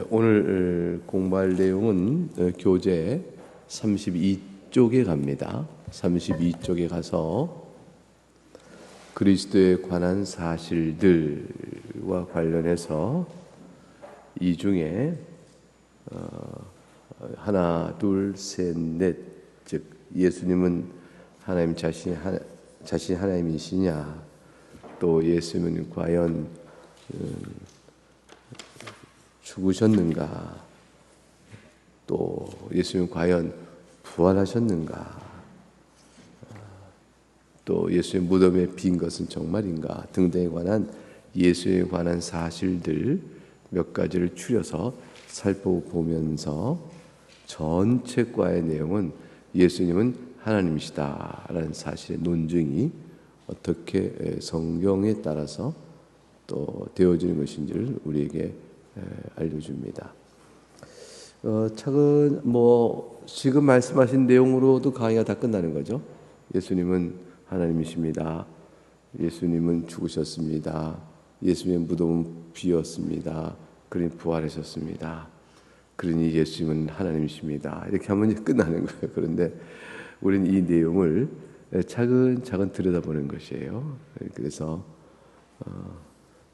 오늘 공부할 내용은 교재 32쪽에 갑니다. 32쪽에 가서 그리스도에 관한 사실들과 관련해서 이 중에 하나, 둘, 셋, 넷, 즉 예수님은 하나님 자신이 하나님이시냐, 또 예수님은 과연 죽으셨는가, 또 예수님은 과연 부활하셨는가, 또 예수의 무덤에 빈 것은 정말인가 등등에 관한 예수에 관한 사실들 몇 가지를 추려서 살펴보면서 전체 과의 내용은 예수님은 하나님이시다라는 사실의 논증이 어떻게 성경에 따라서 또 되어지는 것인지를 우리에게 알려줍니다. 차근 지금 말씀하신 내용으로도 강의가 다 끝나는 거죠. 예수님은 하나님이십니다. 예수님은 죽으셨습니다. 예수님의 무덤은 비었습니다. 그러니 부활하셨습니다. 그러니 예수님은 하나님이십니다. 이렇게 하면 이제 끝나는 거예요. 그런데 우리는 이 내용을 차근차근 들여다보는 것이에요. 그래서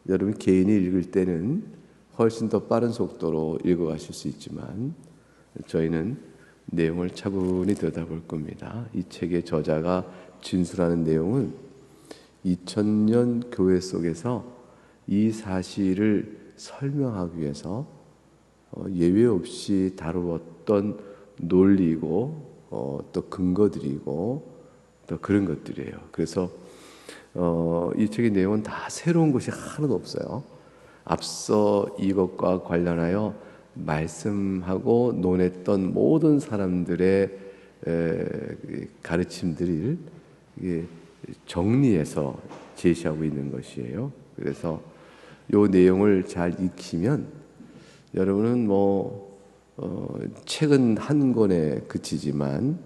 여러분 개인이 읽을 때는 훨씬 더 빠른 속도로 읽어가실 수 있지만 저희는 내용을 차분히 들여다볼 겁니다. 이 책의 저자가 진술하는 내용은 2000년 교회 속에서 이 사실을 설명하기 위해서 예외 없이 다루었던 논리고 또 근거들이고 또 그런 것들이에요. 그래서 이 책의 내용은 다 새로운 것이 하나도 없어요. 앞서 이것과 관련하여 말씀하고 논했던 모든 사람들의 가르침들을 정리해서 제시하고 있는 것이에요. 그래서 이 내용을 잘 익히면 여러분은 책은 한 권에 그치지만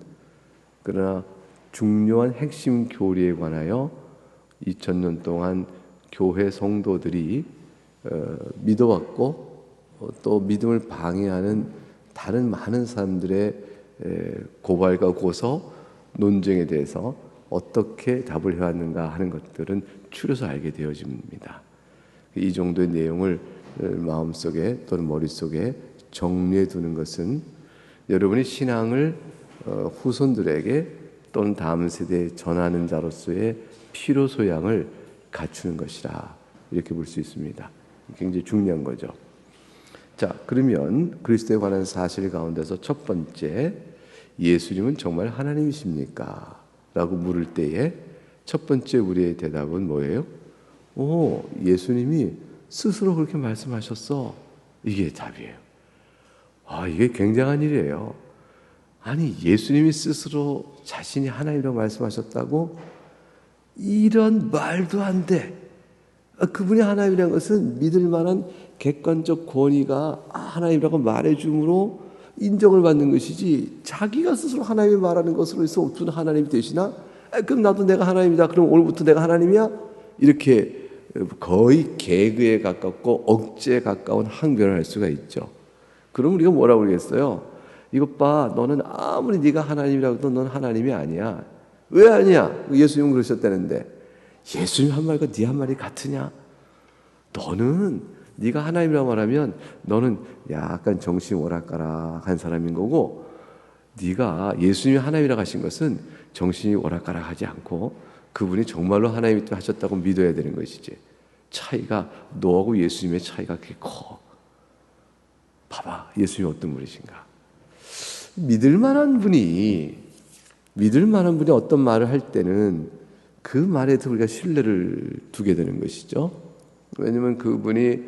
그러나 중요한 핵심 교리에 관하여 2000년 동안 교회 성도들이 믿어왔고 또 믿음을 방해하는 다른 많은 사람들의 고발과 고서, 논쟁에 대해서 어떻게 답을 해왔는가 하는 것들은 추려서 알게 되어집니다. 이 정도의 내용을 마음속에 또는 머릿속에 정리해 두는 것은 여러분이 신앙을 후손들에게 또는 다음 세대에 전하는 자로서의 필요소양을 갖추는 것이라 이렇게 볼 수 있습니다. 굉장히 중요한 거죠. 자, 그러면 그리스도에 관한 사실 가운데서 첫 번째, 예수님은 정말 하나님이십니까? 라고 물을 때에 첫 번째 우리의 대답은 뭐예요? 예수님이 스스로 그렇게 말씀하셨어. 이게 답이에요. 이게 굉장한 일이에요. 아니, 예수님이 스스로 자신이 하나님이라고 말씀하셨다고? 이런 말도 안 돼. 그분이 하나님이라는 것은 믿을 만한 객관적 권위가 하나님이라고 말해줌으로 인정을 받는 것이지, 자기가 스스로 하나님이 말하는 것으로 해서 어떤 하나님이 되시나? 그럼 나도 내가 하나님이다. 그럼 오늘부터 내가 하나님이야? 이렇게 거의 개그에 가깝고 억지에 가까운 항변을 할 수가 있죠. 그럼 우리가 뭐라고 그러겠어요? 이것 봐, 너는 아무리 네가 하나님이라고 해도 넌 하나님이 아니야. 왜 아니야? 예수님은 그러셨다는데. 예수님 한 말과 네 한 말이 같으냐? 너는 네가 하나님이라고 말하면 너는 약간 정신이 오락가락한 사람인 거고, 네가 예수님이 하나님이라고 하신 것은 정신이 오락가락하지 않고 그분이 정말로 하나님이 하셨다고 믿어야 되는 것이지. 차이가 너하고 예수님의 차이가 그렇게 커. 봐봐, 예수님이 어떤 분이신가? 믿을 만한 분이 어떤 말을 할 때는 그 말에 우리가 신뢰를 두게 되는 것이죠. 왜냐하면 그분이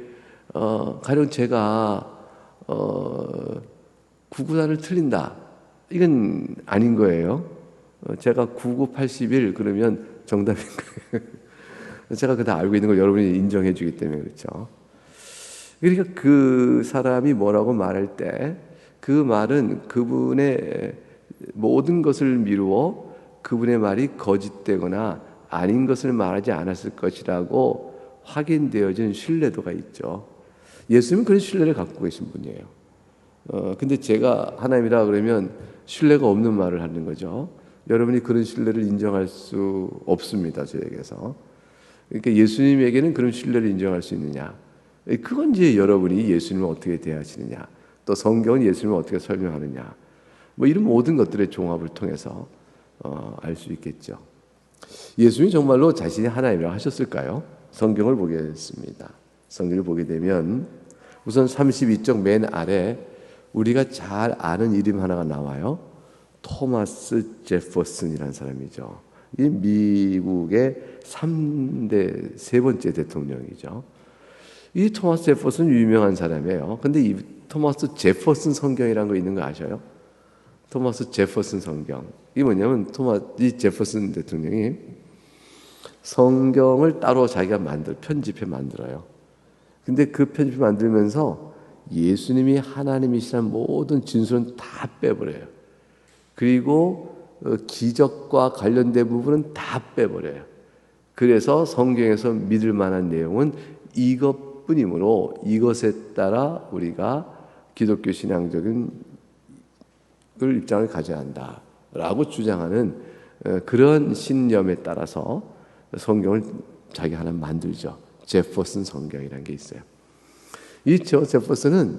가령 제가 구구단을 틀린다, 이건 아닌 거예요. 제가 9981 그러면 정답인 거예요. 제가 그다 알고 있는 걸 여러분이 인정해 주기 때문에 그렇죠. 그러니까 그 사람이 뭐라고 말할 때 그 말은 그분의 모든 것을 미루어 그분의 말이 거짓되거나 아닌 것을 말하지 않았을 것이라고 확인되어진 신뢰도가 있죠. 예수님은 그런 신뢰를 갖고 계신 분이에요. 근데 제가 하나님이라 그러면 신뢰가 없는 말을 하는 거죠. 여러분이 그런 신뢰를 인정할 수 없습니다, 저에게서. 그러니까 예수님에게는 그런 신뢰를 인정할 수 있느냐? 그건 이제 여러분이 예수님을 어떻게 대하시느냐, 또 성경은 예수님을 어떻게 설명하느냐, 뭐 이런 모든 것들의 종합을 통해서 알 수 있겠죠. 예수님이 정말로 자신이 하나님이라고 하셨을까요? 성경을 보겠습니다. 성경을 보게 되면 우선 32쪽 맨 아래 우리가 잘 아는 이름 하나가 나와요. 토마스 제퍼슨이라는 사람이죠. 이 미국의 3대 세 번째 대통령이죠. 이 토마스 제퍼슨 유명한 사람이에요. 근데 이 토마스 제퍼슨 성경이라는 거 있는 거 아셔요? 토마스 제퍼슨 성경. 이게 뭐냐면 이 제퍼슨 대통령이 성경을 따로 자기가 편집해 만들어요. 근데 그 편집을 만들면서 예수님이 하나님이시라는 모든 진술은 다 빼버려요. 그리고 기적과 관련된 부분은 다 빼버려요. 그래서 성경에서 믿을 만한 내용은 이것뿐이므로 이것에 따라 우리가 기독교 신앙적인 입장을 가져야 한다라고 주장하는 그런 신념에 따라서 성경을 자기 하나 만들죠. 제퍼슨 성경이라는 게 있어요. 이 제퍼슨은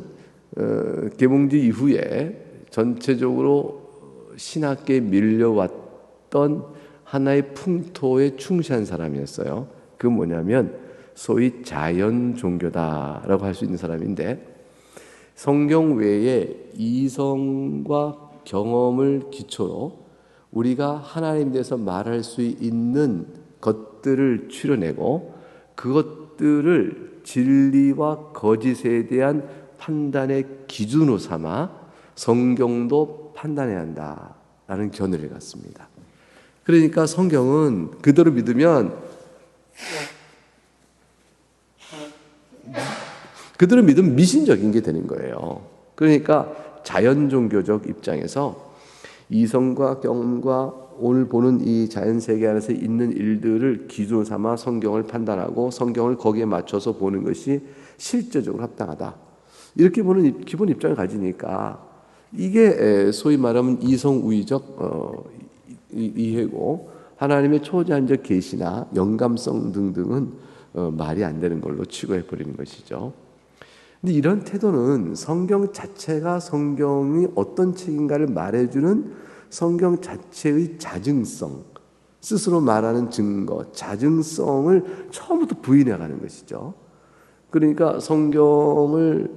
개몽주 이후에 전체적으로 신학계에 밀려왔던 하나의 풍토에 충실한 사람이었어요. 그 뭐냐면 소위 자연 종교다라고 할 수 있는 사람인데, 성경 외에 이성과 경험을 기초로 우리가 하나님에 대해서 말할 수 있는 것들을 추려내고 그것들을 진리와 거짓에 대한 판단의 기준으로 삼아 성경도 판단해야 한다라는 견해를 갖습니다. 그러니까 성경은 그대로 믿으면 미신적인 게 되는 거예요. 그러니까 자연 종교적 입장에서 이성과 경험과 오늘 보는 이 자연 세계 안에서 있는 일들을 기준 삼아 성경을 판단하고 성경을 거기에 맞춰서 보는 것이 실제적으로 합당하다, 이렇게 보는 기본 입장을 가지니까 이게 소위 말하면 이성우의적 이해고, 하나님의 초자연적 계시나 영감성 등등은 말이 안 되는 걸로 취급해 버리는 것이죠. 근데 이런 태도는 성경 자체가 성경이 어떤 책인가를 말해주는 성경 자체의 자증성, 스스로 말하는 증거, 자증성을 처음부터 부인해가는 것이죠. 그러니까 성경을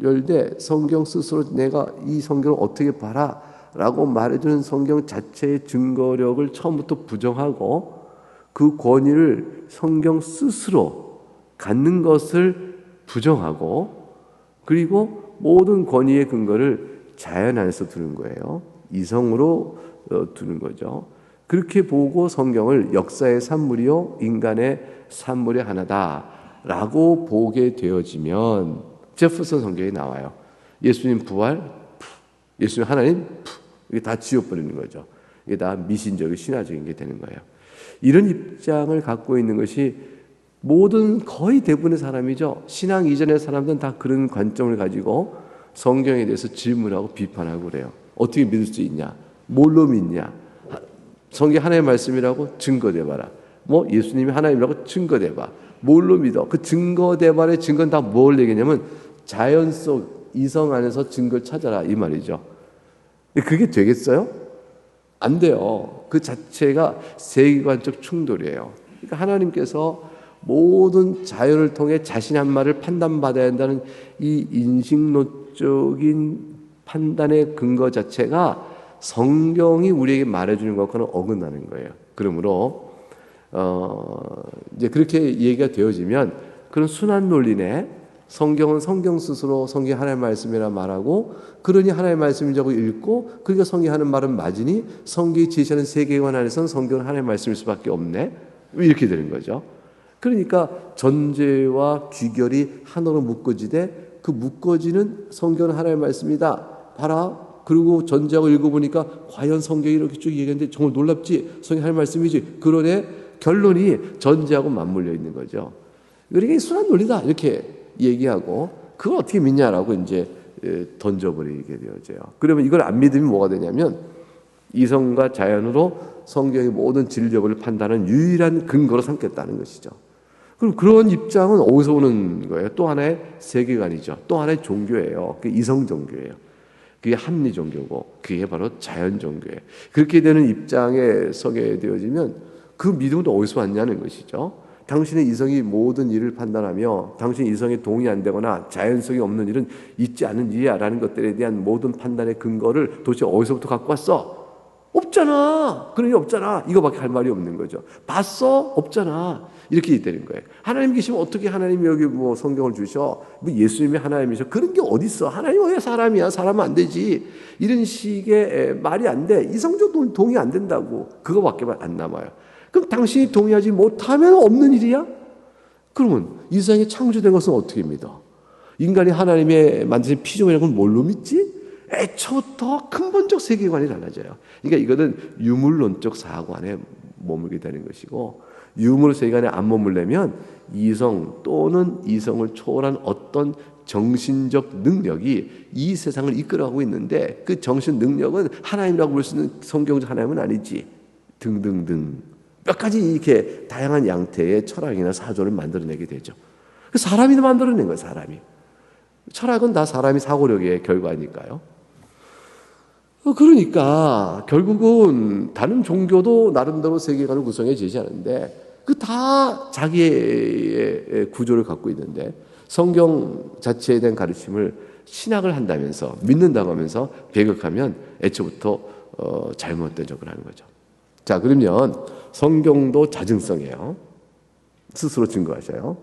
열 때 성경 스스로 내가 이 성경을 어떻게 봐라 라고 말해주는 성경 자체의 증거력을 처음부터 부정하고 그 권위를 성경 스스로 갖는 것을 부정하고, 그리고 모든 권위의 근거를 자연 안에서 두는 거예요. 이성으로 두는 거죠. 그렇게 보고 성경을 역사의 산물이요 인간의 산물의 하나다라고 보게 되어지면 제퍼슨 성경이 나와요. 예수님 부활, 예수님 하나님, 이게 다 지워버리는 거죠. 이게 다 미신적인 신화적인 게 되는 거예요. 이런 입장을 갖고 있는 것이 모든 거의 대부분의 사람이죠. 신앙 이전의 사람들은 다 그런 관점을 가지고 성경에 대해서 질문하고 비판하고 그래요. 어떻게 믿을 수 있냐? 뭘로 믿냐? 성경 하나님의 말씀이라고 증거대봐라. 뭐 예수님이 하나님이라고 증거대봐. 뭘로 믿어? 그 증거대발의 증거는 다 뭘 얘기냐면 자연 속 이성 안에서 증거를 찾아라 이 말이죠. 그게 되겠어요? 안 돼요. 그 자체가 세계관적 충돌이에요. 그러니까 하나님께서 모든 자연을 통해 자신의 한 말을 판단받아야 한다는 이 인식론적인 판단의 근거 자체가 성경이 우리에게 말해주는 것과는 어긋나는 거예요. 그러므로 이제 그렇게 얘기가 되어지면 그런 순환 논리네. 성경은 성경 스스로 성경 하나님의 말씀이라 말하고, 그러니 하나님의 말씀이라고 읽고, 그러니까 성경이 하는 말은 맞으니 성경이 제시하는 세계관 안에서는 성경은 하나님의 말씀일 수밖에 없네. 이렇게 되는 거죠. 그러니까 전제와 귀결이 하나로 묶어지되 그 묶어지는 성경은 하나님의 말씀이다. 봐라. 그리고 전제하고 읽어보니까 과연 성경이 이렇게 쭉 얘기했는데 정말 놀랍지? 성경이 하나님의 말씀이지. 그러네. 결론이 전제하고 맞물려 있는 거죠. 그러니까 순환 논리다. 이렇게 얘기하고 그걸 어떻게 믿냐라고 이제 던져버리게 되어져요. 그러면 이걸 안 믿으면 뭐가 되냐면 이성과 자연으로 성경의 모든 진리를 판단하는 유일한 근거로 삼겠다는 것이죠. 그럼 그런 입장은 어디서 오는 거예요? 또 하나의 세계관이죠. 또 하나의 종교예요. 그게 이성 종교예요. 그게 합리 종교고 그게 바로 자연 종교예요. 그렇게 되는 입장에 서게 되어지면 그 믿음은 어디서 왔냐는 것이죠. 당신의 이성이 모든 일을 판단하며 당신의 이성에 동의 안 되거나 자연성이 없는 일은 있지 않은 일이야라는 것들에 대한 모든 판단의 근거를 도대체 어디서부터 갖고 왔어? 없잖아. 그런 게 없잖아. 이거밖에 할 말이 없는 거죠. 봤어? 없잖아. 이렇게 되는 거예요. 하나님 계시면 어떻게 하나님이 여기 뭐 성경을 주셔? 뭐 예수님이 하나님이셔? 그런 게 어디 있어? 하나님 왜 사람이야? 사람은 안 되지. 이런 식의 말이 안 돼. 이성적 동의 안 된다고. 그거밖에 안 남아요. 그럼 당신이 동의하지 못하면 없는 일이야? 그러면 이 세상에 창조된 것은 어떻게 믿어? 인간이 하나님의 만드신 피조물이라는 건 뭘로 믿지? 애초부터 근본적 세계관이 달라져요. 그러니까 이거는 유물론적 사고 안에 머물게 되는 것이고 유물 세계관에 안 머물려면 이성 또는 이성을 초월한 어떤 정신적 능력이 이 세상을 이끌어가고 있는데 그 정신 능력은 하나님이라고 볼 수 있는 성경적 하나님은 아니지 등등등 몇 가지 이렇게 다양한 양태의 철학이나 사조를 만들어내게 되죠. 사람이 만들어낸 거예요. 사람이. 철학은 다 사람이 사고력의 결과니까요. 그러니까 결국은 다른 종교도 나름대로 세계관을 구성해 제시하는데 그 다 자기의 구조를 갖고 있는데 성경 자체에 대한 가르침을 신학을 한다면서 믿는다고 하면서 배격하면 애초부터 잘못된 접근하는 거죠. 자, 그러면 성경도 자증성이에요. 스스로 증거하셔요.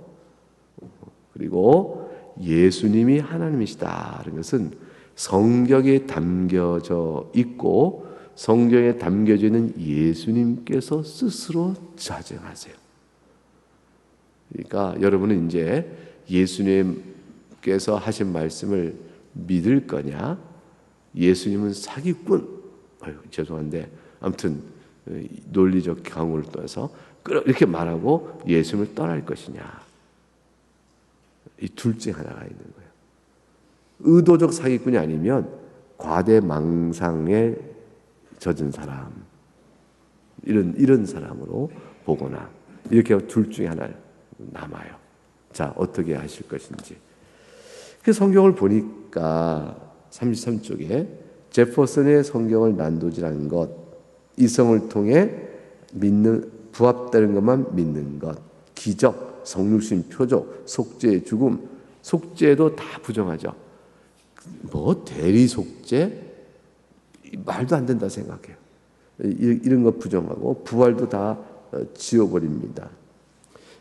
그리고 예수님이 하나님이시다는 것은 성경에 담겨져 있고 성경에 담겨져 있는 예수님께서 스스로 자증하세요. 그러니까 여러분은 이제 예수님께서 하신 말씀을 믿을 거냐? 예수님은 사기꾼. 죄송한데 아무튼 논리적 강호를 떠나서 이렇게 말하고 예수님을 떠날 것이냐? 이 둘 중 하나가 있는 거예요. 의도적 사기꾼이 아니면 과대망상에 젖은 사람, 이런 사람으로 보거나 이렇게 둘 중에 하나 남아요. 자, 어떻게 하실 것인지. 그 성경을 보니까 33쪽에 제퍼슨의 성경을 난도질하는 것, 이성을 통해 믿는 부합되는 것만 믿는 것, 기적, 성육신 표적, 속죄의 죽음, 속죄도 다 부정하죠. 뭐 대리 속죄? 말도 안 된다 생각해요. 이런 거 부정하고 부활도 다 지워버립니다.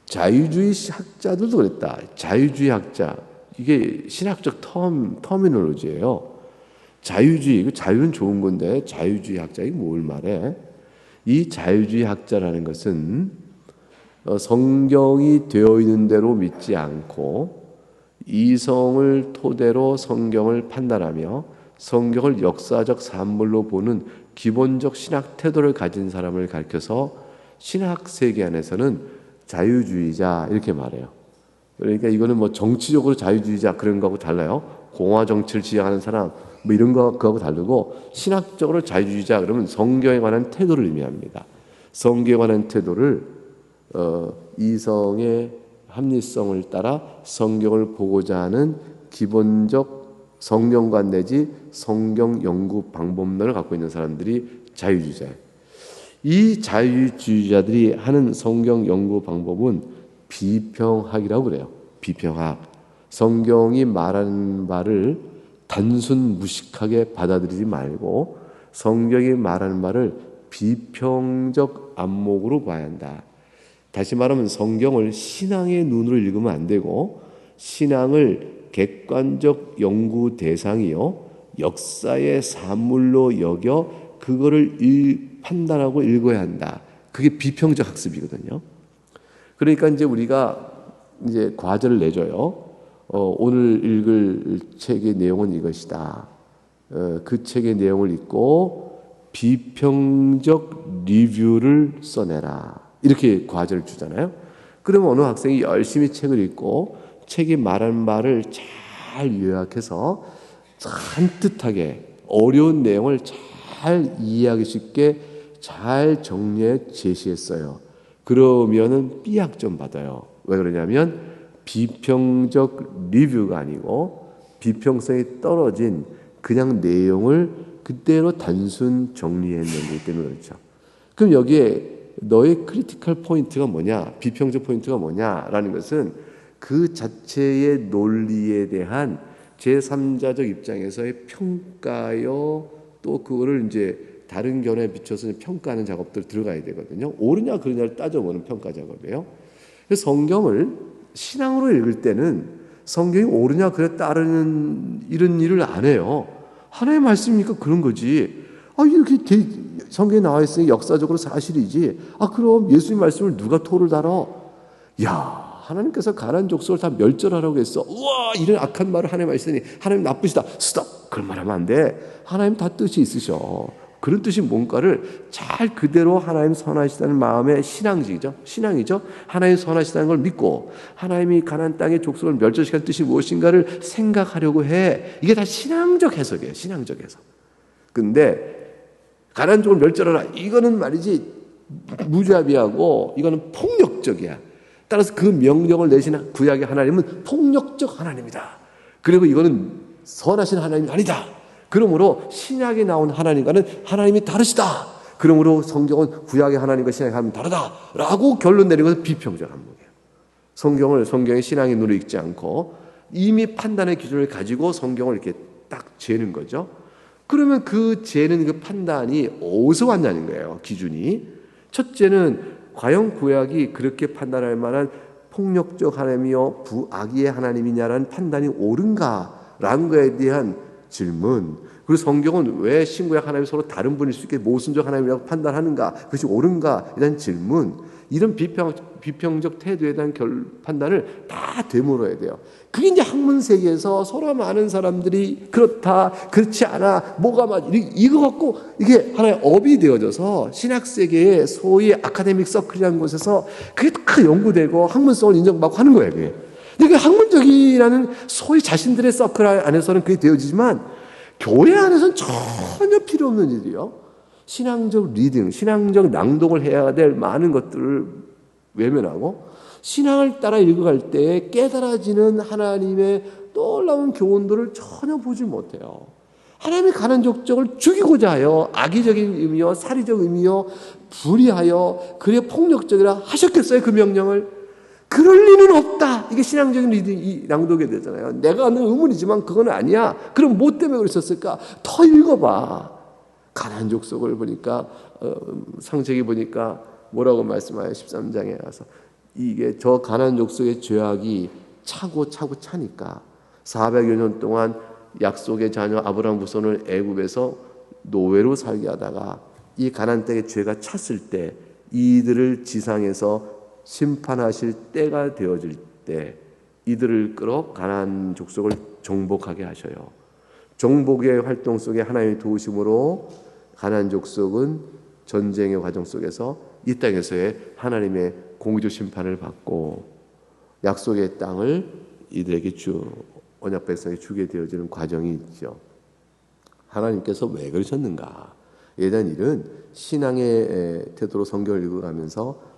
자유주의 학자들도 그랬다. 자유주의 학자, 이게 신학적 터미놀로지예요. 자유주의, 자유는 좋은 건데 자유주의 학자 이게 뭘 말해? 이 자유주의 학자라는 것은 성경이 되어 있는 대로 믿지 않고 이성을 토대로 성경을 판단하며 성경을 역사적 산물로 보는 기본적 신학 태도를 가진 사람을 가리켜서 신학 세계 안에서는 자유주의자 이렇게 말해요. 그러니까 이거는 뭐 정치적으로 자유주의자 그런 거하고 달라요. 공화 정치를 지향하는 사람 뭐 이런 거하고 다르고 신학적으로 자유주의자 그러면 성경에 관한 태도를 의미합니다. 성경에 관한 태도를 이성의 합리성을 따라 성경을 보고자 하는 기본적 성경관 내지 성경 연구 방법론을 갖고 있는 사람들이 자유주의자예요. 이 자유주의자들이 하는 성경 연구 방법은 비평학이라고 그래요. 비평학. 성경이 말하는 바를 단순 무식하게 받아들이지 말고 성경이 말하는 바를 비평적 안목으로 봐야 한다. 다시 말하면 성경을 신앙의 눈으로 읽으면 안 되고 신앙을 객관적 연구 대상이요 역사의 산물로 여겨 그거를 판단하고 읽어야 한다. 그게 비평적 학습이거든요. 그러니까 이제 우리가 이제 과제를 내줘요. 오늘 읽을 책의 내용은 이것이다. 그 책의 내용을 읽고 비평적 리뷰를 써내라. 이렇게 과제를 주잖아요. 그러면 어느 학생이 열심히 책을 읽고 책이 말하는 말을 잘 요약해서 산뜻하게 어려운 내용을 잘 이해하기 쉽게 잘 정리해 제시했어요. 그러면은 B학점 받아요. 왜 그러냐면 비평적 리뷰가 아니고 비평성이 떨어진 그냥 내용을 그대로 단순 정리했는기 때문에 그렇죠. 그럼 여기에 너의 크리티컬 포인트가 뭐냐, 비평적 포인트가 뭐냐라는 것은 그 자체의 논리에 대한 제3자적 입장에서의 평가요, 또 그거를 이제 다른 견해에 비춰서 평가하는 작업들 들어가야 되거든요. 옳으냐 그러냐를 따져보는 평가 작업이에요. 그래서 성경을 신앙으로 읽을 때는 성경이 옳으냐 그래 따르는 이런 일을 안 해요. 하나님의 말씀이니까 그런 거지. 이렇게 성경에 나와 있으니 역사적으로 사실이지. 그럼 예수님 말씀을 누가 토를 달아? 야, 하나님께서 가나안 족속을 다 멸절하라고 했어. 우와, 이런 악한 말을 하나님 하시더니 하나님 나쁘시다. 스톱. 그런 말 하면 안 돼. 하나님 다 뜻이 있으셔. 그런 뜻이 뭔가를 잘 그대로 하나님 선하시다는 마음의 신앙이죠. 하나님 선하시다는 걸 믿고 하나님이 가나안 땅의 족속을 멸절시키는 뜻이 무엇인가를 생각하려고 해. 이게 다 신앙적 해석이에요. 신앙적 해석. 근데 가나안 족을 멸절하라. 이거는 말이지 무자비하고 이거는 폭력적이야. 따라서 그 명령을 내신 구약의 하나님은 폭력적 하나님이다. 그리고 이거는 선하신 하나님이 아니다. 그러므로 신약에 나온 하나님과는 하나님이 다르시다. 그러므로 성경은 구약의 하나님과 신약의 하나님이 다르다라고 결론 내린 것은 비평적 항목이에요. 성경의 신앙의 눈으로 읽지 않고 이미 판단의 기준을 가지고 성경을 이렇게 딱 재는 거죠. 그러면 그 재는 그 판단이 어디서 왔냐는 거예요. 기준이. 첫째는 과연 구약이 그렇게 판단할 만한 폭력적 하나님이요 부악의 하나님이냐라는 판단이 옳은가라는 거에 대한 질문. 그리고 성경은 왜 신구약 하나님이 서로 다른 분일 수 있게 모순적 하나님이라고 판단하는가, 그것이 옳은가에 대한 질문, 이런 비평적 태도에 대한 판단을 다 되물어야 돼요. 그게 이제 학문 세계에서 서로 많은 사람들이 그렇다, 그렇지 않아, 뭐가 맞, 이거 갖고 이게 하나의 업이 되어져서 신학 세계의 소위 아카데믹 서클이라는 곳에서 그게 다 연구되고 학문성을 인정받고 하는 거예요. 그게. 근데 그 학문적이라는 소위 자신들의 서클 안에서는 그게 되어지지만 교회 안에서는 전혀 필요 없는 일이요. 신앙적 리딩, 신앙적 낭독을 해야 될 많은 것들을 외면하고 신앙을 따라 읽어갈 때 깨달아지는 하나님의 놀라운 교훈들을 전혀 보지 못해요. 하나님의 가나안 족적을 죽이고자 하여 악의적인 의미요, 살인적 의미요, 불의하여 그래 폭력적이라 하셨겠어요, 그 명령을? 그럴 리는 없다. 이게 신앙적인 리딩, 낭독이 되잖아요. 내가 하는 의문이지만 그건 아니야. 그럼 뭐 때문에 그랬었을까? 더 읽어봐. 가나안 족속을 보니까 창세기 보니까 뭐라고 말씀하여 13장에 와서 이게 저 가나안 족속의 죄악이 차고 차니까 400여 년 동안 약속의 자녀 아브라함 후손을 애굽에서 노예로 살게 하다가 이 가나안 땅의 죄가 찼을 때 이들을 지상에서 심판하실 때가 되어질 때 이들을 끌어 가나안 족속을 정복하게 하셔요. 정복의 활동 속에 하나님의 도우심으로 가나안 족속은 전쟁의 과정 속에서 이 땅에서의 하나님의 공의적 심판을 받고 약속의 땅을 이들에게 언약 백성에 주게 되어지는 과정이 있죠. 하나님께서 왜 그러셨는가? 에 대한 일은 신앙의 태도로 성경을 읽어가면서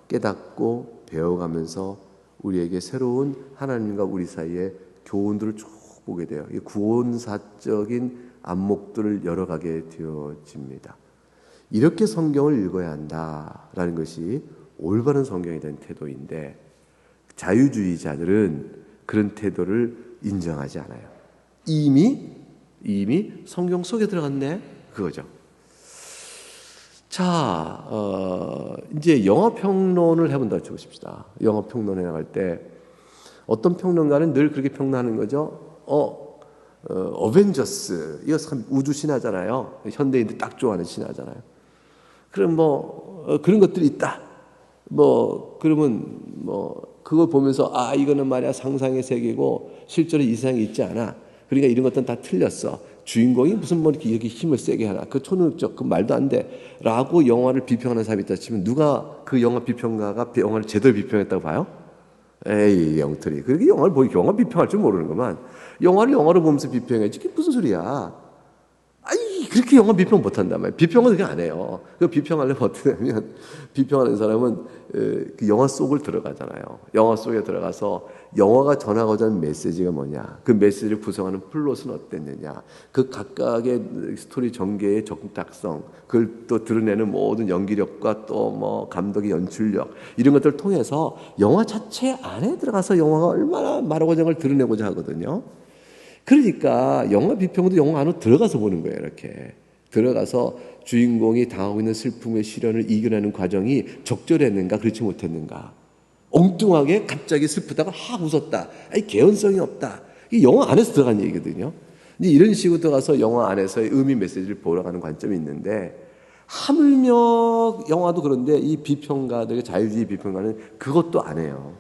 깨닫고 배워가면서 우리에게 새로운 하나님과 우리 사이의 교훈들을 쭉 보게 돼요. 구원사적인 안목들을 열어가게 되어집니다. 이렇게 성경을 읽어야 한다라는 것이 올바른 성경에 대한 태도인데 자유주의자들은 그런 태도를 인정하지 않아요. 이미 성경 속에 들어갔네 그거죠. 자, 이제 영화 평론을 해본다 쳐보십시다. 영화 평론해 나갈 때 어떤 평론가는 늘 그렇게 평론하는 거죠. 어벤져스 이거 참 우주 신화잖아요. 현대인들 딱 좋아하는 신화잖아요. 그럼 그런 것들이 있다. 그러면 그걸 보면서 이거는 말이야 상상의 세계고 실제로 이 세상에 있지 않아. 그러니까 이런 것들은 다 틀렸어. 주인공이 무슨 이렇게 힘을 세게 하나. 그 초능력적, 그 말도 안 돼. 라고 영화를 비평하는 사람이 있다 치면 누가 그 영화 비평가가 영화를 제대로 비평했다고 봐요? 에이, 영털이. 그렇게 영화를 보고 영화 비평할 줄 모르는구만. 영화를 영화로 보면서 비평해야지. 그게 무슨 소리야. 아이, 그렇게 영화 비평 못한단 말이야. 비평은 그렇게 안 해요. 그 비평하려면 어떻게 하면, 비평하는 사람은 그 영화 속을 들어가잖아요. 영화 속에 들어가서 영화가 전하고자 하는 메시지가 뭐냐, 그 메시지를 구성하는 플롯은 어땠느냐, 그 각각의 스토리 전개의 적탁성, 그걸 또 드러내는 모든 연기력과 또 뭐 감독의 연출력, 이런 것들을 통해서 영화 자체 안에 들어가서 영화가 얼마나 말하고자 하는 걸 드러내고자 하거든요. 그러니까 영화 비평도 영화 안으로 들어가서 보는 거예요. 이렇게 들어가서 주인공이 당하고 있는 슬픔의 시련을 이겨내는 과정이 적절했는가, 그렇지 못했는가. 엉뚱하게 갑자기 슬프다가 확 웃었다. 아니, 개연성이 없다. 이 영화 안에서 들어간 얘기거든요. 이제 이런 식으로 들어가서 영화 안에서의 의미 메시지를 보러 가는 관점이 있는데, 하물며 영화도 그런데 이 비평가들, 자유주의 비평가는 그것도 안 해요.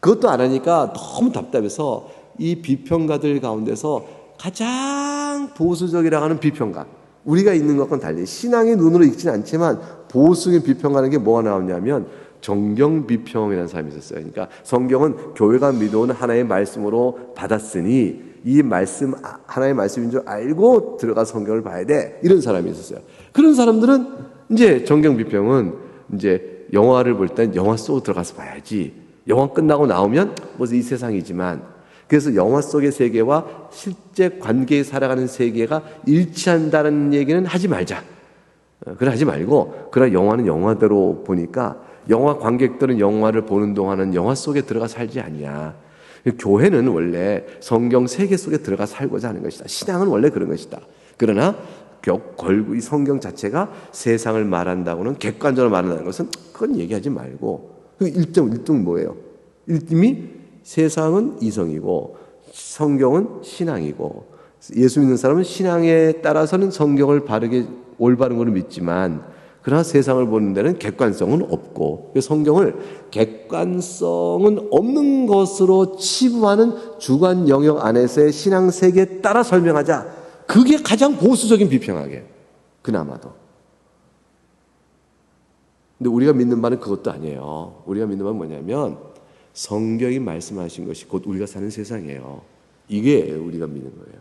그것도 안 하니까 너무 답답해서 이 비평가들 가운데서 가장 보수적이라고 하는 비평가, 우리가 있는 것과는 달리 신앙의 눈으로 읽지는 않지만 보수적인 비평가는 게 뭐가 나오냐면 정경 비평이라는 사람이 있었어요. 그러니까 성경은 교회가 믿어오는 하나의 말씀으로 받았으니 이 말씀 하나의 말씀인 줄 알고 들어가 성경을 봐야 돼, 이런 사람이 있었어요. 그런 사람들은 이제 정경 비평은 이제 영화를 볼 땐 영화 속으로 들어가서 봐야지, 영화 끝나고 나오면 뭐 이 세상이지만, 그래서 영화 속의 세계와 실제 관계에 살아가는 세계가 일치한다는 얘기는 하지 말자. 그래 하지 말고, 그러나 영화는 영화대로 보니까 영화 관객들은 영화를 보는 동안은 영화 속에 들어가 살지 않냐. 교회는 원래 성경 세계 속에 들어가 살고자 하는 것이다. 신앙은 원래 그런 것이다. 그러나 결국 이 성경 자체가 세상을 말한다고는, 객관적으로 말한다는 것은 그건 얘기하지 말고, 그 1등 뭐예요? 1등이 세상은 이성이고 성경은 신앙이고, 예수 믿는 사람은 신앙에 따라서는 성경을 바르게 올바른 걸로 믿지만, 그러나 세상을 보는 데는 객관성은 없고, 성경을 객관성은 없는 것으로 치부하는 주관 영역 안에서의 신앙 세계에 따라 설명하자. 그게 가장 보수적인 비평하게, 그나마도. 근데 우리가 믿는 바는 그것도 아니에요. 우리가 믿는 바는 뭐냐면 성경이 말씀하신 것이 곧 우리가 사는 세상이에요. 이게 우리가 믿는 거예요.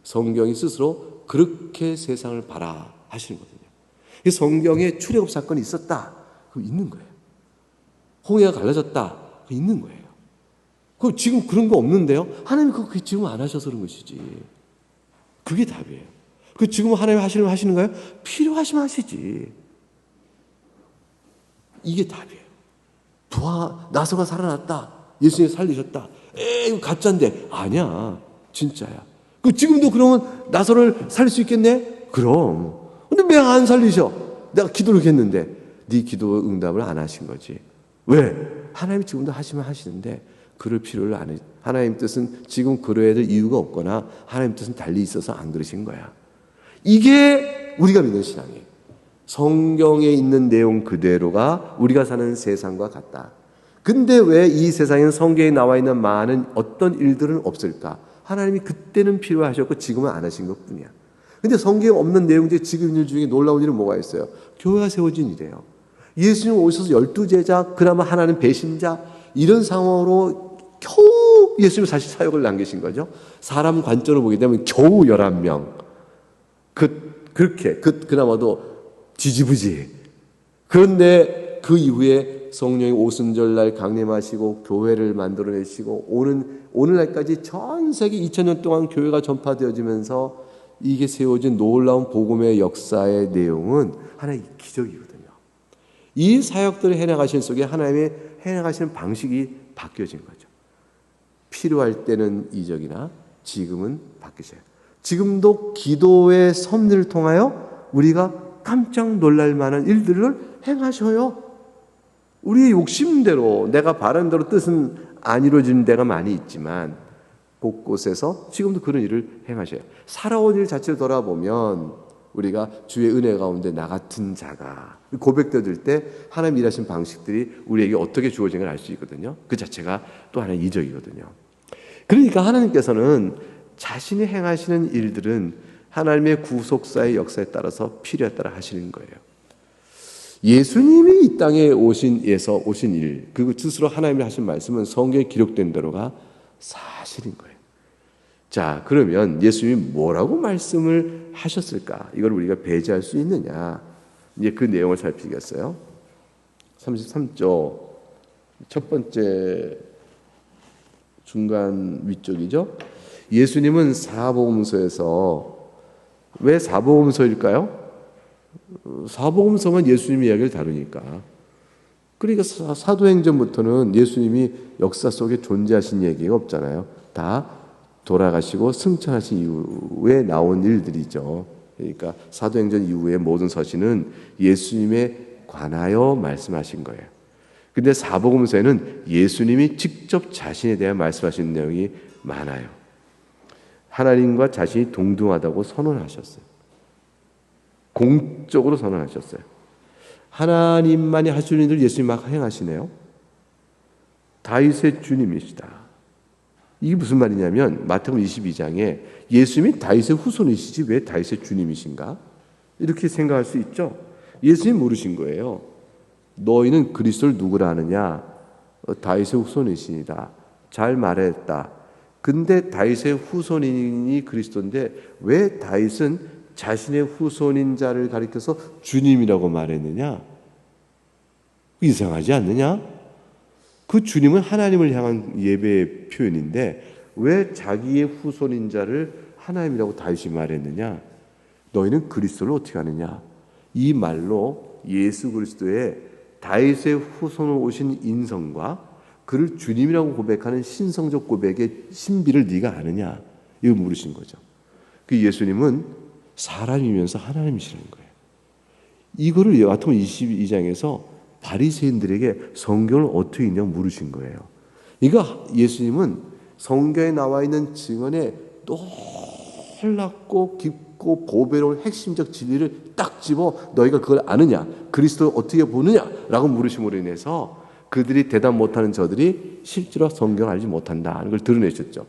성경이 스스로 그렇게 세상을 봐라 하시는 거거든요. 성경에 출애굽 사건이 있었다, 그거 있는 거예요. 홍해가 갈라졌다, 그거 있는 거예요. 그 지금 그런 거 없는데요? 하나님이 그거 지금 안 하셔서 그런 것이지. 그게 답이에요. 그 지금 하나님 하시는가요? 필요하시면 하시지. 이게 답이에요. 나서가 살아났다, 예수님이 살리셨다, 이거 가짜인데. 아니야, 진짜야. 그 지금도 그러면 나서를 살릴 수 있겠네? 그럼. 근데 왜 안 살리셔? 내가 기도를 했는데. 네 기도 응답을 안 하신 거지. 왜? 하나님이 지금도 하시면 하시는데 그럴 필요를 안 해. 하나님 뜻은 지금 그러해야 될 이유가 없거나 하나님 뜻은 달리 있어서 안 그러신 거야. 이게 우리가 믿는 신앙이에요. 성경에 있는 내용 그대로가 우리가 사는 세상과 같다. 근데 왜 이 세상에는 성경에 나와 있는 많은 어떤 일들은 없을까? 하나님이 그때는 필요하셨고 지금은 안 하신 것뿐이야. 근데 성경에 없는 내용 중에 지금 일 중에 놀라운 일은 뭐가 있어요? 교회가 세워진 일이에요. 예수님 오셔서 12제자, 그나마 하나는 배신자, 이런 상황으로 겨우 예수님 사실 사역을 남기신 거죠. 사람 관점으로 보게 되면 겨우 11명. 그나마도 지지부지. 그런데 그 이후에 성령이 오순절날 강림하시고 교회를 만들어내시고 오늘날까지 전 세계 2000년 동안 교회가 전파되어지면서 이게 세워진 놀라운 복음의 역사의 내용은 하나의 기적이거든요. 이 사역들을 해나가신 속에 하나님의 해나가시는 방식이 바뀌어진 거죠. 필요할 때는 이적이나 지금은 바뀌셔요. 지금도 기도의 섭리를 통하여 우리가 깜짝 놀랄 만한 일들을 행하셔요. 우리의 욕심대로, 내가 바라는 대로 뜻은 안 이루어지는 데가 많이 있지만 곳곳에서 지금도 그런 일을 행하셔요. 살아온 일 자체를 돌아보면 우리가 주의 은혜 가운데 나 같은 자가 고백되어질 때 하나님 일하신 방식들이 우리에게 어떻게 주어진 걸 알 수 있거든요. 그 자체가 또 하나의 이적이거든요. 그러니까 하나님께서는 자신이 행하시는 일들은 하나님의 구속사의 역사에 따라서 필요에 따라 하시는 거예요. 예수님이 이 땅에 오신 일, 그 스스로 하나님이 하신 말씀은 성경에 기록된 대로가 사실인 거예요. 자, 그러면 예수님이 뭐라고 말씀을 하셨을까? 이걸 우리가 배제할 수 있느냐? 이제 그 내용을 살피겠어요. 33조 첫 번째 중간 위쪽이죠. 예수님은 사복음서에서, 왜 사복음서일까요? 사복음서만 예수님 이야기를 다루니까. 그러니까 사도행전부터는 예수님이 역사 속에 존재하신 얘기가 없잖아요. 다 돌아가시고 승천하신 이후에 나온 일들이죠. 그러니까 사도행전 이후의 모든 서신은 예수님에 관하여 말씀하신 거예요. 근데 사복음서에는 예수님이 직접 자신에 대해 말씀하신 내용이 많아요. 하나님과 자신이 동등하다고 선언하셨어요. 공적으로 선언하셨어요. 하나님만이 하시는 일을 예수님 막 행하시네요. 다윗의 주님이시다. 이게 무슨 말이냐면 마태복음 22장에 예수님이 다윗의 후손이시지 왜 다윗의 주님이신가? 이렇게 생각할 수 있죠. 예수님 물으신 거예요. 너희는 그리스도를 누구라 하느냐? 다윗의 후손이시니다. 잘 말했다. 근데 다윗의 후손인이 그리스도인데 왜 다윗은 자신의 후손인 자를 가리켜서 주님이라고 말했느냐? 이상하지 않느냐? 그 주님은 하나님을 향한 예배의 표현인데 왜 자기의 후손인 자를 하나님이라고 다윗이 말했느냐? 너희는 그리스도를 어떻게 하느냐? 이 말로 예수 그리스도의 다윗의 후손으로 오신 인성과 그를 주님이라고 고백하는 신성적 고백의 신비를 네가 아느냐? 이거 물으신 거죠. 그 예수님은 사람이면서 하나님이시라는 거예요. 이거를 마태복음 22장에서 바리새인들에게 성경을 어떻게 읽냐고 물으신 거예요. 그러니까 예수님은 성경에 나와 있는 증언에 놀랍고 깊고 보배로운 핵심적 진리를 딱 집어 너희가 그걸 아느냐? 그리스도를 어떻게 보느냐라고 물으심으로 인해서 그들이 대답 못하는 저들이 실제로 성경을 알지 못한다는 걸 드러내셨죠.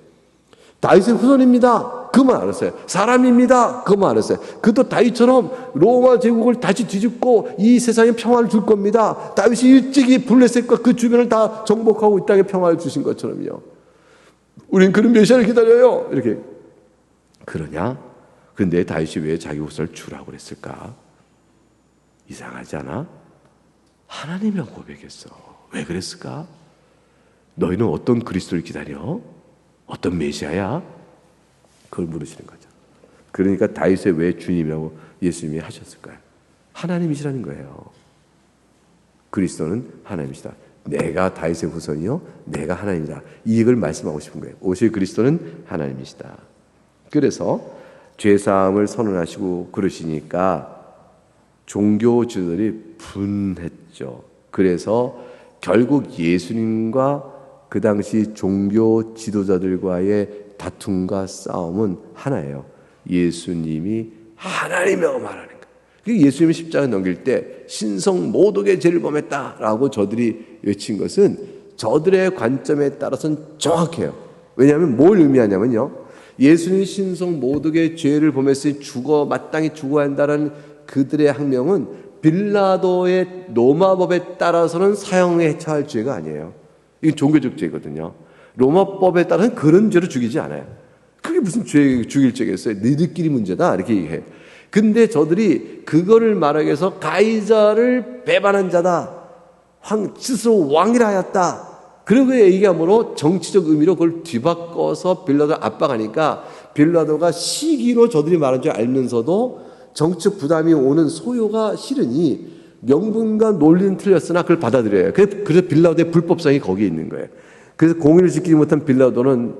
다윗의 후손입니다. 그만 알았어요. 사람입니다. 그만 알았어요. 그도 다윗처럼 로마 제국을 다시 뒤집고 이 세상에 평화를 줄 겁니다. 다윗이 일찍이 블레셋과 그 주변을 다 정복하고 이 땅에 평화를 주신 것처럼요. 우린 그런 메시아를 기다려요. 이렇게. 그러냐? 근데 다윗이 왜 자기 후손을 주라고 그랬을까? 이상하지 않아? 하나님이라고 고백했어. 왜 그랬을까? 너희는 어떤 그리스도를 기다려? 어떤 메시아야? 그걸 물으시는 거죠. 그러니까 다윗의 왜 주님이라고 예수님이 하셨을까요? 하나님이시라는 거예요. 그리스도는 하나님이시다. 내가 다윗의 후손이요, 내가 하나님이다. 이걸 말씀하고 싶은 거예요. 오실 그리스도는 하나님이시다. 그래서 죄사함을 선언하시고 그러시니까 종교 지도자들이 분했죠. 그래서 결국 예수님과 그 당시 종교 지도자들과의 다툼과 싸움은 하나예요. 예수님이 하나님이라고 말하는 거예요. 예수님이 십자가 넘길 때 신성 모독의 죄를 범했다라고 저들이 외친 것은 저들의 관점에 따라서는 정확해요. 왜냐하면 뭘 의미하냐면요. 예수님이 신성 모독의 죄를 범했으니 마땅히 죽어야 한다는 그들의 학명은 빌라도의 로마법에 따라서는 사형에 처할 죄가 아니에요. 이건 종교적 죄거든요. 로마법에 따라서는 그런 죄로 죽이지 않아요. 그게 무슨 죄 죽일 죄겠어요? 너희들끼리 문제다 이렇게 얘기해요. 근데 저들이 그거를 말하기 위해서 가이사를 배반한 자다. 스스로 왕이라 하였다. 그러고 얘기함으로 정치적 의미로 그걸 뒤바꿔서 빌라도를 압박하니까 빌라도가 시기로 저들이 말한 줄 알면서도 정치적 부담이 오는 소요가 싫으니 명분과 논리는 틀렸으나 그걸 받아들여요. 그래서 빌라도의 불법성이 거기에 있는 거예요. 그래서 공의를 지키지 못한 빌라도는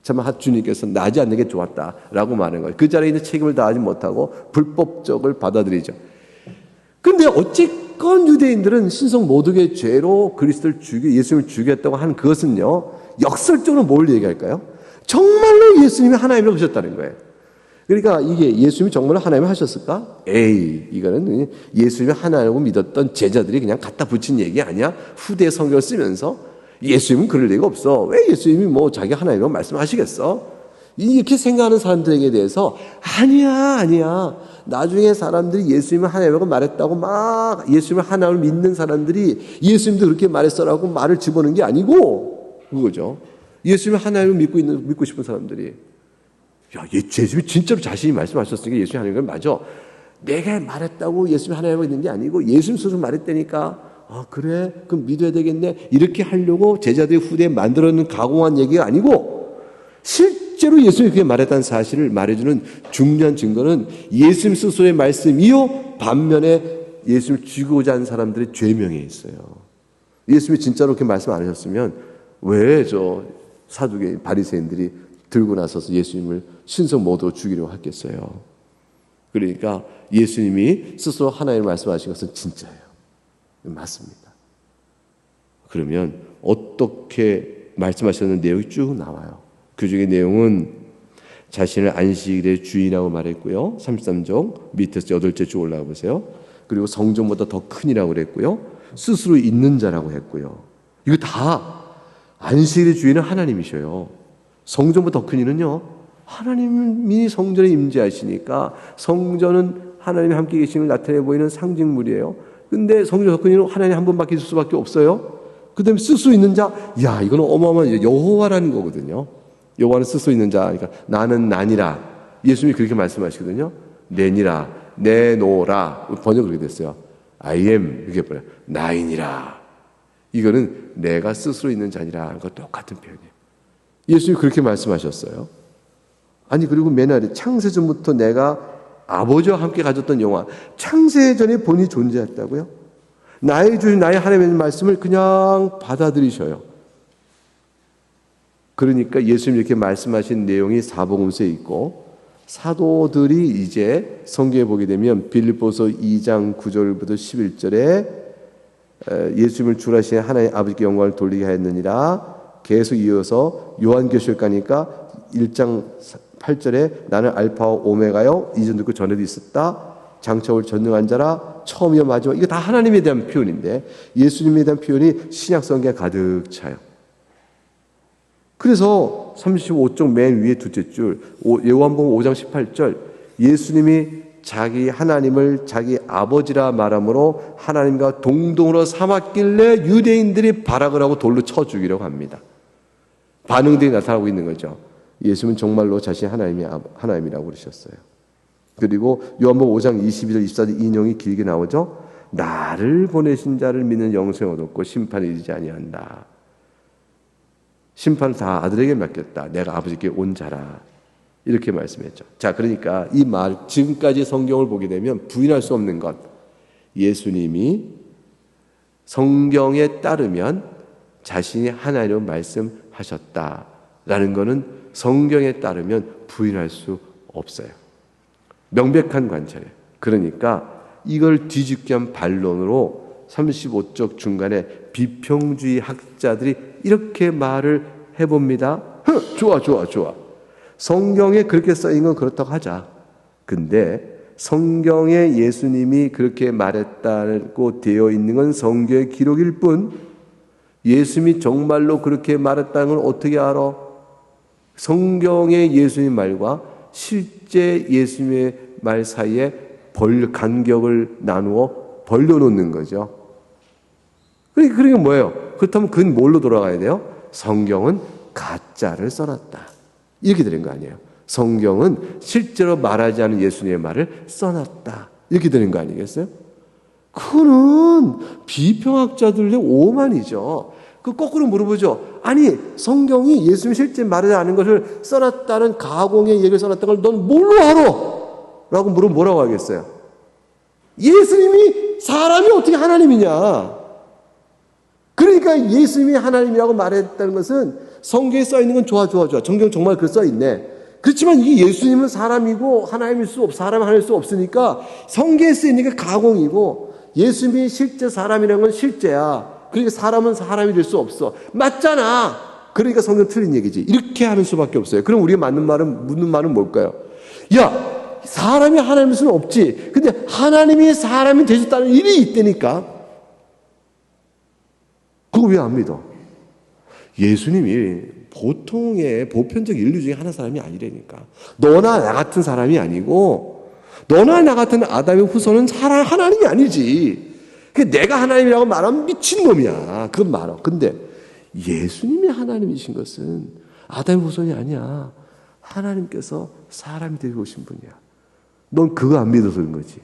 참 주님께서 나지 않는 게 좋았다라고 말하는 거예요. 그 자리에 있는 책임을 다하지 못하고 불법적을 받아들이죠. 그런데 어쨌건 유대인들은 신성 모독의 죄로 그리스도를 예수님을 죽였다고 하는 그것은요, 역설적으로 뭘 얘기할까요? 정말로 예수님이 하나님이라고 하셨다는 거예요. 그러니까 이게 예수님이 정말로 하나님을 하셨을까? 이거는 예수님이 하나님이라고 믿었던 제자들이 그냥 갖다 붙인 얘기 아니야? 후대 성경을 쓰면서 예수님은 그럴 리가 없어. 왜 예수님이 자기 하나님이라고 말씀하시겠어? 이렇게 생각하는 사람들에게 대해서 아니야. 나중에 사람들이 예수님을 하나님이라고 말했다고 막 예수님을 하나님을 믿는 사람들이 예수님도 그렇게 말했어라고 말을 집어넣는 게 아니고 그거죠. 예수님을 하나님을 믿고 싶은 사람들이 예수님이 진짜로 자신이 말씀하셨으니까 예수님이 하나님을 맞아. 내가 말했다고 예수님이 하나님을 믿는 게 아니고 예수님 스스로 말했다니까 그래? 그럼 믿어야 되겠네. 이렇게 하려고 제자들의 후대에 만들어놓은 가공한 얘기가 아니고 실제로 예수님이 그렇게 말했다는 사실을 말해주는 중요한 증거는 예수님 스스로의 말씀이요 반면에 예수님을 죽이고자 하는 사람들의 죄명에 있어요. 예수님이 진짜로 그렇게 말씀 안 하셨으면 왜 저 사두개인 바리새인들이 들고 나서서 예수님을 신성 모드로 죽이려고 했겠어요. 그러니까 예수님이 스스로 하나님을 말씀하신 것은 진짜예요. 맞습니다. 그러면 어떻게 말씀하셨는 내용이 쭉 나와요. 그 중에 내용은 자신을 안식일의 주인이라고 말했고요. 33종 밑에서 8째 쭉 올라가 보세요. 그리고 성전보다 더 큰이라고 그랬고요. 스스로 있는 자라고 했고요. 이거 다 안식일의 주인은 하나님이셔요. 성전보다 더 큰이는요. 하나님이 성전에 임재하시니까 성전은 하나님이 함께 계신 걸 나타내 보이는 상징물이에요. 근데 성전 더 큰이는 하나님 한 분밖에 있을 수밖에 없어요. 그 다음에 쓸 수 있는 자, 이거는 어마어마한 여호와라는 거거든요. 여호와는 쓸 수 있는 자, 그러니까 나는 나니라. 예수님이 그렇게 말씀하시거든요. 내니라, 내노라. 번역 그렇게 됐어요. I am, 이렇게 뭐야, 나이니라. 이거는 내가 스스로 있는 자니라. 그거 똑같은 표현이에요. 예수님이 그렇게 말씀하셨어요. 아니, 그리고 맨 아래 창세전부터 내가 아버지와 함께 가졌던 영화, 창세전에 본이 존재했다고요? 나의 주인, 나의 하나님의 말씀을 그냥 받아들이셔요. 그러니까 예수님이 이렇게 말씀하신 내용이 사복음서에 있고 사도들이 이제 성경에 보게 되면 빌립보서 2장 9절부터 11절에 예수님을 주라신 하나님 아버지께 영광을 돌리게 하였느니라 계속 이어서 요한계시록 가니까 1장 8절에 나는 알파와 오메가요 이전 듣고 전에도 있었다 장차올 전능한 자라 처음이요 마지막 이거 다 하나님에 대한 표현인데 예수님에 대한 표현이 신약 성경에 가득 차요. 그래서 35쪽 맨 위에 둘째 줄 요한복음 5장 18절 예수님이 자기 하나님을 자기 아버지라 말함으로 하나님과 동등으로 삼았길래 유대인들이 발악을 하고 돌로 쳐 죽이려고 합니다. 반응들이 나타나고 있는 거죠. 예수님은 정말로 자신이 하나님이라고 그러셨어요. 그리고 요한복음 5장 22절 24절 인용이 길게 나오죠. 나를 보내신 자를 믿는 영생을 얻었고 심판에 이르지 아니한다. 심판을 다 아들에게 맡겼다. 내가 아버지께 온 자라. 이렇게 말씀했죠. 자, 그러니까 이 말, 지금까지 성경을 보게 되면 부인할 수 없는 것. 예수님이 성경에 따르면 자신이 하나님으로 말씀하셨다라는 것은 성경에 따르면 부인할 수 없어요. 명백한 관찰이에요. 그러니까 이걸 뒤집게 한 반론으로 35쪽 중간에 비평주의 학자들이 이렇게 말을 해봅니다. 좋아. 성경에 그렇게 써있는 건 그렇다고 하자. 근데 성경에 예수님이 그렇게 말했다고 되어 있는 건 성경의 기록일 뿐 예수님이 정말로 그렇게 말했다는 걸 어떻게 알아? 성경의 예수님 말과 실제 예수님의 말 사이에 간격을 나누어 벌려놓는 거죠. 그러니까 뭐예요? 그렇다면 그건 뭘로 돌아가야 돼요? 성경은 가짜를 써놨다. 이렇게 되는 거 아니에요. 성경은 실제로 말하지 않은 예수님의 말을 써놨다. 이렇게 되는 거 아니겠어요? 그거는 비평학자들의 오만이죠. 그 거꾸로 물어보죠. 아니 성경이 예수님이 실제 말하지 않은 것을 써놨다는 가공의 얘기를 써놨다는 걸 넌 뭘로 알아? 라고 물으면 뭐라고 하겠어요? 예수님이 사람이 어떻게 하나님이냐? 그러니까 예수님이 하나님이라고 말했다는 것은 성경에 써있는 건 좋아. 성경 정말 그 써있네. 그렇지만 이게 예수님은 사람이고 하나님일 수 사람 하나일 수 없으니까 성경에 쓰이니까 가공이고 예수님이 실제 사람이라는 건 실제야. 그러니까 사람은 사람이 될 수 없어. 맞잖아. 그러니까 성경 틀린 얘기지. 이렇게 하는 수밖에 없어요. 그럼 우리가 묻는 말은 뭘까요? 야, 사람이 하나님일 수는 없지. 근데 하나님이 사람이 되셨다는 일이 있다니까. 그거 왜 안 믿어? 예수님이 보통의 보편적 인류 중에 하나 사람이 아니라니까. 너나 나 같은 사람이 아니고, 너나 나 같은 아담의 후손은 하나님이 아니지. 내가 하나님이라고 말하면 미친놈이야. 그건 말아. 근데 예수님이 하나님이신 것은 아담의 후손이 아니야. 하나님께서 사람이 되고 오신 분이야. 넌 그거 안 믿어서 그런 거지.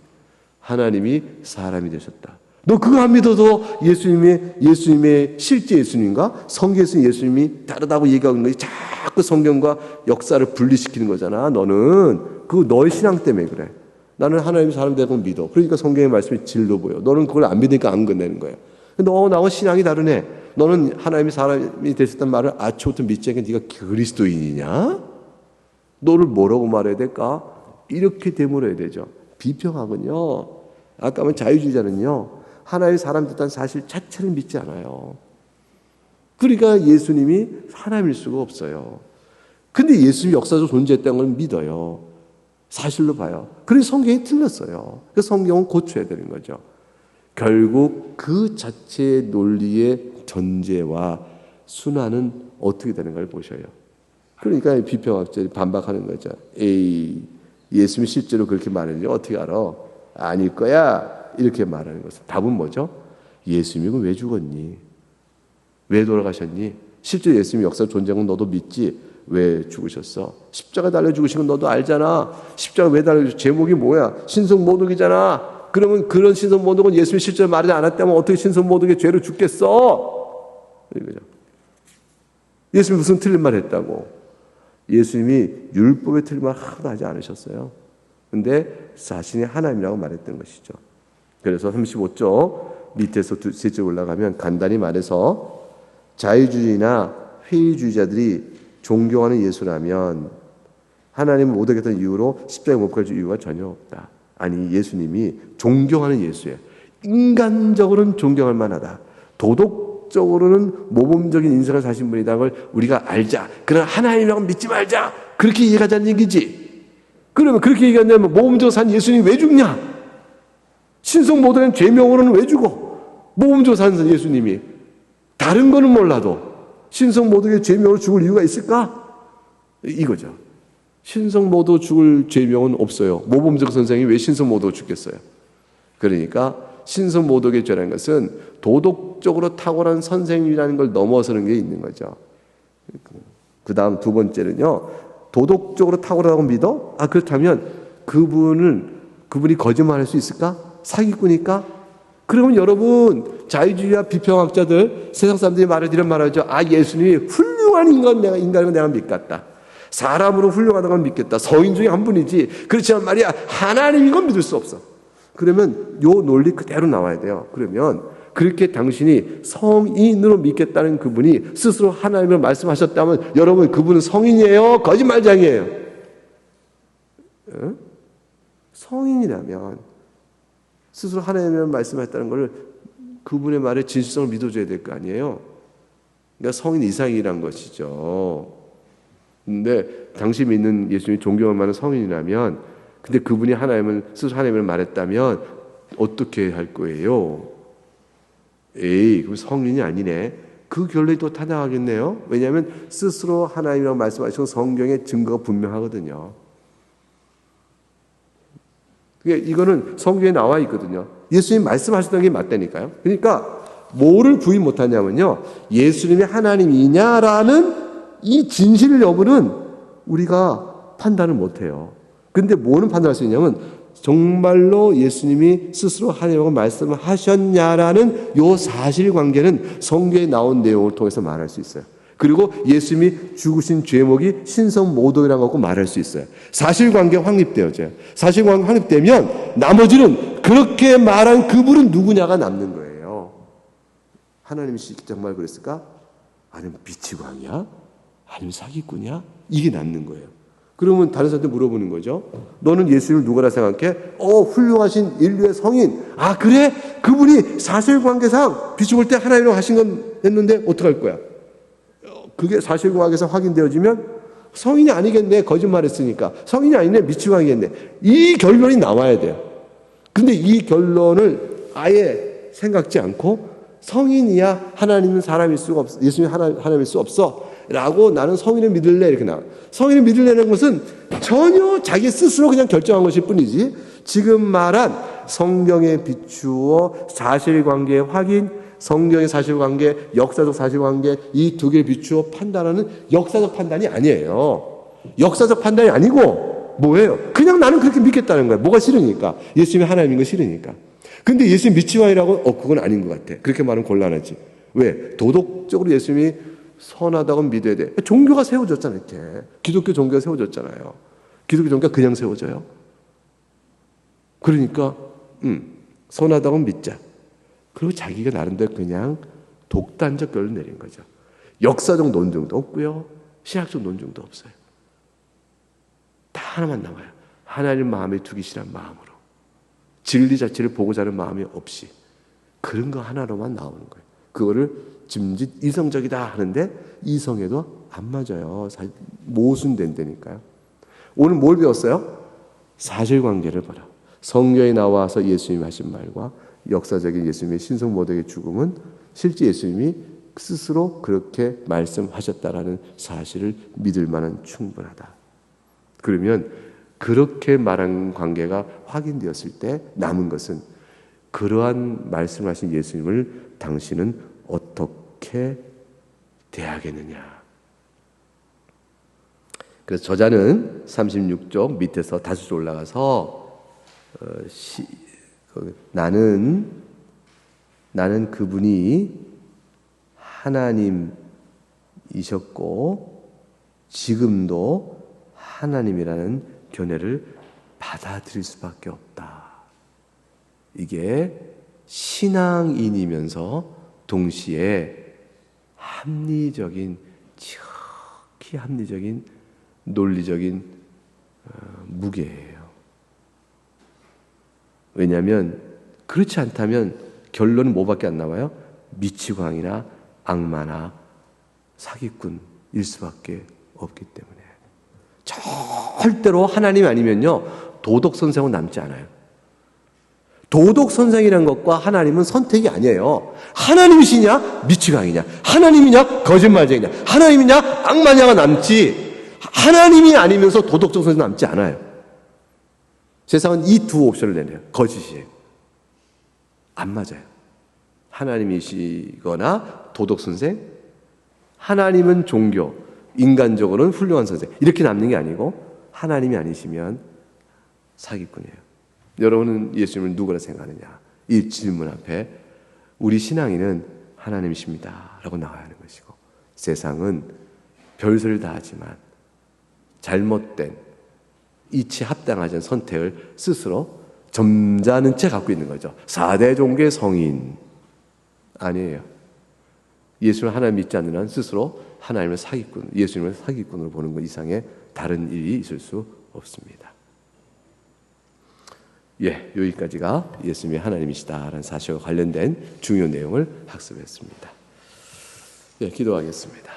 하나님이 사람이 되셨다. 너 그거 안 믿어도 예수님의 실제 예수님과 성경에서 예수님이 다르다고 얘기하고 있는 거지. 자꾸 성경과 역사를 분리시키는 거잖아. 너는 그거 너의 신앙 때문에 그래. 나는 하나님이 사람 되고 믿어. 그러니까 성경의 말씀이 진로 보여. 너는 그걸 안 믿으니까 안 건네는 거야. 너 나하고 신앙이 다르네. 너는 하나님이 사람이 되셨단 말을 아초부터 믿지 않게 네가 그리스도인이냐? 너를 뭐라고 말해야 될까? 이렇게 되물어야 되죠. 비평하군요. 아까 말 자유주의자는요. 하나의 사람 됐다는 사실 자체를 믿지 않아요. 그러니까 예수님이 하나님일 수가 없어요. 근데 예수님이 역사적으로 존재했다는 걸 믿어요. 사실로 봐요. 그래서 성경이 틀렸어요. 그래서 성경은 고쳐야 되는 거죠. 결국 그 자체의 논리의 전제와 순환은 어떻게 되는가를 보셔요. 그러니까 비평학자들이 반박하는 거죠. 에이, 예수님이 실제로 그렇게 말했는지 어떻게 알아? 아닐 거야. 이렇게 말하는 것은 답은 뭐죠? 예수님이 왜 죽었니? 왜 돌아가셨니? 실제 예수님이 역사 존재한 건 너도 믿지? 왜 죽으셨어? 십자가 달려 죽으신 건 너도 알잖아. 십자가 왜 달려 죽으셨어? 제목이 뭐야? 신성모독이잖아. 그러면 그런 신성모독은 예수님이 실제로 말하지 않았다면 어떻게 신성모독의 죄로 죽겠어? 이거죠. 예수님이 무슨 틀린 말 했다고? 예수님이 율법에 틀린 말 하나도 하지 않으셨어요. 근데 자신이 하나님이라고 말했던 것이죠. 그래서 35쪽 밑에서 세 쪽 올라가면 간단히 말해서 자유주의나 회의주의자들이 존경하는 예수라면 하나님을 못하겠다는 이유로 십자가에 못 갈 이유가 전혀 없다. 아니, 예수님이 존경하는 예수예요. 인간적으로는 존경할 만하다. 도덕적으로는 모범적인 인생을 사신 분이라는 걸 우리가 알자. 그러나 하나님이라고 믿지 말자. 그렇게 이해하자는 얘기지. 그러면 그렇게 얘기한다면 모범적으로 산 예수님이 왜 죽냐? 신성모독의 죄명으로는 왜 죽어? 모범적으로 산 예수님이. 다른 거는 몰라도 신성모독의 죄명으로 죽을 이유가 있을까? 이거죠. 신성모독 죽을 죄명은 없어요. 모범적 선생이 왜 신성모독 죽겠어요? 그러니까 신성모독의 죄라는 것은 도덕적으로 탁월한 선생님이라는 걸 넘어서는 게 있는 거죠. 그 다음 두 번째는요. 도덕적으로 탁월하다고 믿어? 그렇다면 그분이 거짓말할 수 있을까? 사기꾼이니까? 그러면 여러분 자유주의와 비평학자들 세상 사람들이 이런 말하죠. 예수님이 훌륭한 인간을 내가 믿겠다. 사람으로 훌륭하다고 믿겠다. 성인 중에 한 분이지. 그렇지만 말이야 하나님인 건 믿을 수 없어. 그러면 요 논리 그대로 나와야 돼요. 그러면 그렇게 당신이 성인으로 믿겠다는 그분이 스스로 하나님을 말씀하셨다면 여러분 그분은 성인이에요? 거짓말장이에요? 성인이라면 스스로 하나님을 말씀하셨다는 걸 그분의 말에 진실성을 믿어줘야 될 거 아니에요? 그러니까 성인 이상이란 것이죠. 근데 당신 믿는 예수님이 존경할 만한 성인이라면 근데 그분이 스스로 하나님을 말했다면 어떻게 할 거예요? 그럼 성인이 아니네. 그 결론이 또 타당하겠네요. 왜냐하면 스스로 하나님이라고 말씀하시고 성경의 증거가 분명하거든요. 이거는 성경에 나와 있거든요. 예수님 말씀하셨던 게 맞다니까요. 그러니까 뭐를 부인 못하냐면요. 예수님이 하나님이냐라는 이 진실 여부는 우리가 판단을 못해요. 근데 뭐는 판단할 수 있냐면 정말로 예수님이 스스로 하나님하고 말씀을 하셨냐라는 요 사실관계는 성경에 나온 내용을 통해서 말할 수 있어요. 그리고 예수님이 죽으신 죄목이 신성모독이라고 하고 말할 수 있어요. 사실관계 확립되어져요. 사실관계 확립되면 나머지는 그렇게 말한 그분은 누구냐가 남는 거예요. 하나님이 정말 그랬을까? 아니면 미치광이야? 아니면 사기꾼이야? 이게 남는 거예요. 그러면 다른 사람한테 물어보는 거죠. 너는 예수님을 누구라 생각해? 훌륭하신 인류의 성인. 그래? 그분이 사실관계상 비추볼 때 하나님이라고 하신 건 했는데 어떡할 거야? 그게 사실관계에서 확인되어지면 성인이 아니겠네. 거짓말했으니까. 성인이 아니네. 미치광이겠네. 이 결론이 나와야 돼요. 근데 이 결론을 아예 생각지 않고 성인이야 하나님은 사람일 수가 없어. 예수님이 하나님일 수 없어. 라고 나는 성인을 믿을래 이렇게 나와. 성인을 믿을래는 것은 전혀 자기 스스로 그냥 결정한 것일 뿐이지 지금 말한 성경에 비추어 사실관계의 확인, 성경의 사실관계, 역사적 사실관계 이 두 개를 비추어 판단하는 역사적 판단이 아니에요. 역사적 판단이 아니고 뭐예요? 그냥 나는 그렇게 믿겠다는 거예요. 뭐가 싫으니까. 예수님이 하나님인 거 싫으니까. 근데 예수님 믿지마 이라고 그건 아닌 것 같아. 그렇게 말하면 곤란하지. 왜? 도덕적으로 예수님이 선하다고 믿어야 돼. 종교가 세워졌잖아요. 이렇게. 기독교 종교가 세워졌잖아요. 기독교 종교가 그냥 세워져요. 그러니까 선하다고 믿자. 그리고 자기가 나름대로 그냥 독단적 결론을 내린 거죠. 역사적 논증도 없고요. 신학적 논증도 없어요. 다 하나만 남아요. 하나님 마음에 두기 싫은 마음으로. 진리 자체를 보고자 하는 마음이 없이. 그런 거 하나로만 나오는 거예요. 그거를 짐짓 이성적이다 하는데 이성에도 안 맞아요. 모순된다니까요. 오늘 뭘 배웠어요? 사실관계를 봐라. 성경에 나와서 예수님이 하신 말과 역사적인 예수님의 신성모독의 죽음은 실제 예수님이 스스로 그렇게 말씀하셨다라는 사실을 믿을 만한 충분하다. 그러면 그렇게 말한 관계가 확인되었을 때 남은 것은 그러한 말씀하신 예수님을 당신은 어떻게 대하겠느냐. 그래서 저자는 36쪽 밑에서 다시 올라가서 나는 그분이 하나님이셨고 지금도 하나님이라는 견해를 받아들일 수밖에 없다. 이게 신앙인이면서 동시에 합리적인, 지극히 합리적인 논리적인 무게예요. 왜냐하면 그렇지 않다면 결론은 뭐밖에 안 나와요? 미치광이나 악마나 사기꾼일 수밖에 없기 때문에. 절대로 하나님 아니면요 도덕 선생은 남지 않아요. 도덕 선생이라는 것과 하나님은 선택이 아니에요. 하나님이시냐 미치광이냐, 하나님이냐 거짓말쟁이냐, 하나님이냐 악마냐가 남지, 하나님이 아니면서 도덕적 선생 남지 않아요. 세상은 이 두 옵션을 내네요. 거짓이에요. 안 맞아요. 하나님이시거나 도덕 선생, 하나님은 종교, 인간적으로는 훌륭한 선생, 이렇게 남는 게 아니고 하나님이 아니시면 사기꾼이에요. 여러분은 예수님을 누구라 생각하느냐? 이 질문 앞에 우리 신앙인은 하나님이십니다 라고 나와야 하는 것이고, 세상은 별소리를 다 하지만 잘못된 이치 합당하지 않은 선택을 스스로 점잖은 채 갖고 있는 거죠. 4대 종교의 성인 아니에요. 예수님을 하나님 믿지 않는 한 스스로 하나님을 사기꾼, 예수님을 사기꾼으로 보는 것 이상의 다른 일이 있을 수 없습니다. 여기까지가 예수님이 하나님이시다라는 사실과 관련된 중요 내용을 학습했습니다. 기도하겠습니다.